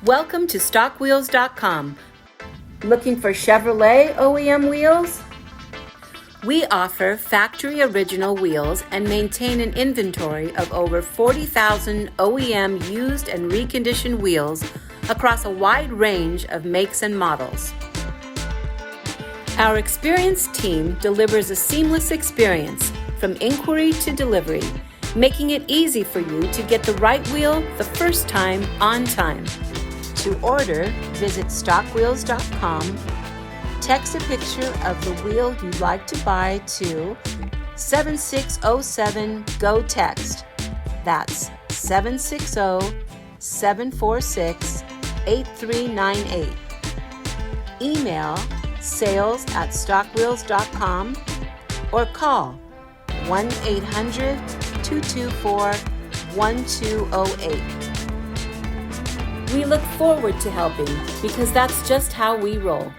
Welcome to StockWheels.com. Looking for Chevrolet OEM wheels? We offer factory original wheels and maintain an inventory of over 40,000 OEM used and reconditioned wheels across a wide range of makes and models. Our experienced team delivers a seamless experience from inquiry to delivery, making it easy for you to get the right wheel the first time on time. To order, visit StockWheels.com, text a picture of the wheel you'd like to buy to 7607-GO-TEXT. That's 760-746-8398. Email sales@StockWheels.com or call 1-800-224-1208. We look forward to helping because that's just how we roll.